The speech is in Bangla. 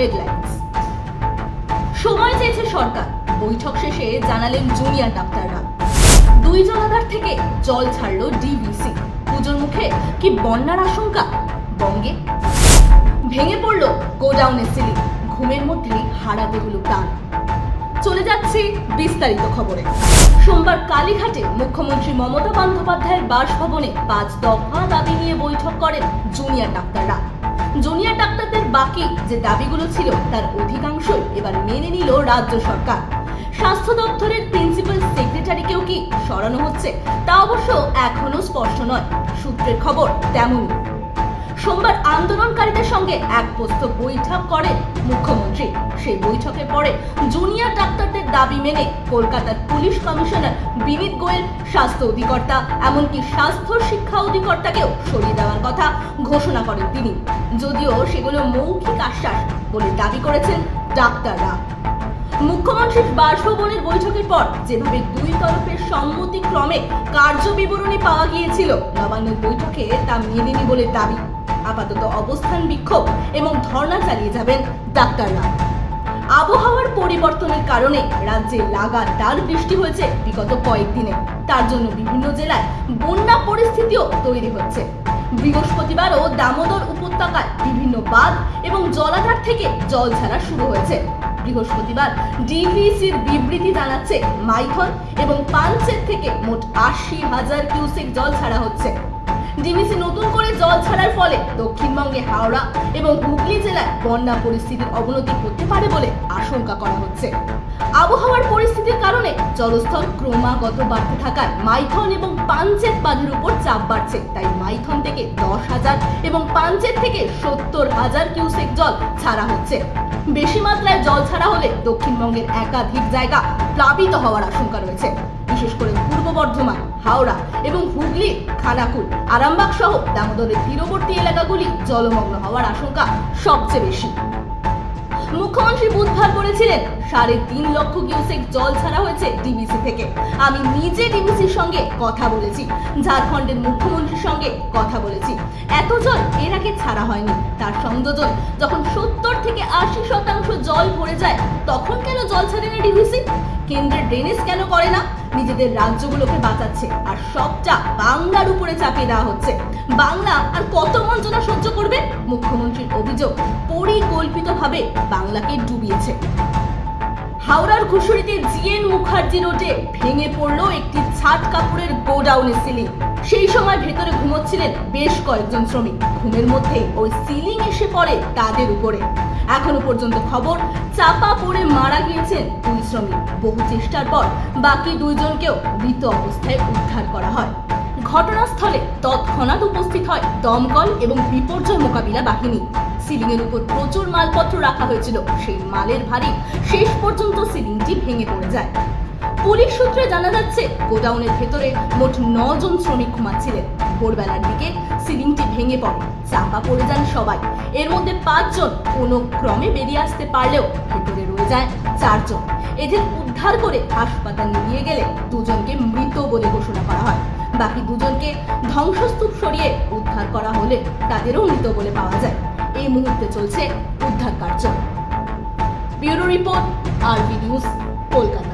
হেডলাইন্স। সময় চেয়েছে সরকার, বৈঠক শেষে জানালেন জুনিয়র ডাক্তাররা। দুই জলাধার থেকে জল ছাড়লো ডিভিসি, পুজোর মুখে কি বন্যার আশঙ্কা বঙ্গে? ভেঙে পড়লো গোডাউনের সিলিং, ঘুমের মধ্যেই হারাতে হলো প্রাণ। চলে যাচ্ছি বিস্তারিত খবরে। সোমবার কালীঘাটে মুখ্যমন্ত্রী মমতা বন্দ্যোপাধ্যায়ের বাসভবনে 5 দফা দাবি নিয়ে বৈঠক করেন জুনিয়র ডাক্তাররা। জুনিয়র ডাক্তারদের বাকি যে দাবিগুলো ছিল তার অধিকাংশই এবার মেনে নিল রাজ্য সরকার। স্বাস্থ্য দপ্তরের প্রিন্সিপাল সেক্রেটারিকেও কি সরানো হচ্ছে তা অবশ্য এখনো স্পষ্ট নয়। সূত্রের খবর তেমনই। সোমবার আন্দোলনকারীদের সঙ্গে এক প্রস্থ বৈঠক করেন মুখ্যমন্ত্রী। সেই বৈঠকের পরে জুনিয়র ডাক্তারদের দাবি মেনে কলকাতার পুলিশ কমিশনার বিনীত গোয়েল, স্বাস্থ্য অধিকর্তা, এমনকি স্বাস্থ্য শিক্ষা অধিকর্তাকেও সরিয়ে দেওয়ার কথা ঘোষণা করেন তিনি। যদিও সেগুলো মৌখিক আশ্বাস বলে দাবি করেছেন ডাক্তাররা। মুখ্যমন্ত্রীর বাসভবনের বৈঠকের পর যেভাবে দুই তরফের সম্মতিক্রমে কার্য বিবরণী পাওয়া গিয়েছিল নবান্নের বৈঠকে তা মেলেনি বলে দাবি। আপাতত অবস্থান বিক্ষোভ এবং ধর্ণা চালিয়ে যাবেন ডাক্তাররা। আবহাওয়ার পরিবর্তনের কারণে রাজ্যে লাগাতার বৃষ্টি হয়েছে বিগত কয়েকদিনে। তার জন্য বিভিন্ন জেলায় বন্যা পরিস্থিতিও তৈরি হচ্ছে। বৃহস্পতিবারও দামোদর উপত্যকায় বিভিন্ন বাঁধ এবং জলাধার থেকে জল ছাড়া শুরু হয়েছে। বৃহস্পতিবার ডিভিসির বিবৃতি জানাচ্ছে মাইথন এবং পাঞ্চেত থেকে মোট 80,000 কিউসেক জল ছাড়া হচ্ছে। ডিভিসি নতুন করে জল ছাড়ার ফলে দক্ষিণবঙ্গে হাওড়া এবং হুগলি জেলায় বন্যা পরিস্থিতির অবনতি হতে পারে বলে আশঙ্কা করা হচ্ছে। আবহাওয়ার পরিস্থিতির কারণে জলস্তর ক্রমাগত বাড়তে থাকায় মাইথন এবং পাঞ্চেত বাঁধের উপর চাপ বাড়ছে। তাই মাইথন থেকে 10,000 এবং পাঞ্চেত থেকে 70,000 কিউসেক জল ছাড়া হচ্ছে। বেশি মাত্রায় জল ছাড়া হলে দক্ষিণবঙ্গের একাধিক জায়গা প্লাবিত হওয়ার আশঙ্কা রয়েছে। বিশেষ করে পূর্ব বর্ধমান, হাওড়া এবং হুগলি, খানাকুল, আরামবাগ সহ দামোদরের তীরবর্তী এলাকাগুলি জলমগ্ন হওয়ার আশঙ্কা সবচেয়ে বেশি। মুখ্যমন্ত্রী বুধবার বলেছিলেন 3.5 লক্ষ কিউসেক জল ছাড়া হয়েছে ডিভিসি থেকে। আমি নিজে ডিভিসির সঙ্গে কথা বলেছি, ঝাড়খণ্ডের মুখ্যমন্ত্রীর সঙ্গে কথা বলেছি। এত জল এর আগে ছাড়া হয়নি। তার সংযোজন যখন 70 থেকে 80% জল ভরে যায় তখন কেন জল ছাড়ে না ডিভিসি? কেন্দ্রের ড্রেনেজ কেন করে না? নিজেদের রাজ্যগুলোকে বাঁচাচ্ছে আর সবটা বাংলার উপরে চাপিয়ে দেওয়া হচ্ছে। বাংলা আর কত বঞ্চনা সহ্য করবে? মুখ্যমন্ত্রীর অভিযোগ পরিকল্পিতভাবে বাংলাকে ডুবিয়েছে। হাওড়ার ঘুষুরিতে জিএন মুখার্জি রোডে ভেঙে পড়লো একটি ছাদ কাপড়ের গোডাউনের সিলিং। সেই সময় ভেতরে ঘুমোচ্ছিলেন বেশ কয়েকজন শ্রমিক। ঘুমের মধ্যে ওই সিলিং এসে পড়ে তাদের উপরে। এখনো পর্যন্ত খবর, চাপা পড়ে মারা গিয়েছেন 2 শ্রমিক। বহু চেষ্টার পর বাকি 2 জনকেও মৃত অবস্থায় উদ্ধার করা হয়। ঘটনাস্থলে তৎক্ষণাৎ উপস্থিত হয় দমকল এবং বিপর্যয় মোকাবিলা বাহিনী। সিলিং এর উপর প্রচুর মালপত্র রাখা হয়েছিল। সেই মালের ভারী শেষ পর্যন্ত সিলিংটি ভেঙে পড়ে যায়। পুলিশ সূত্রে জানা যাচ্ছে গোডাউনের ভেতরে মোট 9 জন শ্রমিক ঘুমাচ্ছিলেন। ভোরবেলার দিকে সিলিংটি ভেঙে পড়ে, চাপা পড়ে যান সবাই। এর মধ্যে 5 জন কোনো ক্রমে বেরিয়ে আসতে পারলেও ভেতরে রয়ে যায় 4 জন। এদের উদ্ধার করে হাসপাতালে নিয়ে গেলে 2 জনকে মৃত বলে ঘোষণা করা হয়। বাকি 2 জনকে ধ্বংসস্তূপ সরিয়ে উদ্ধার করা হলে তাদেরও মৃত বলে পাওয়া যায়। এই মুহূর্তে চলছে উদ্ধার কার্য। ব্যুরো রিপোর্ট, আরবি নিউজ, কলকাতা।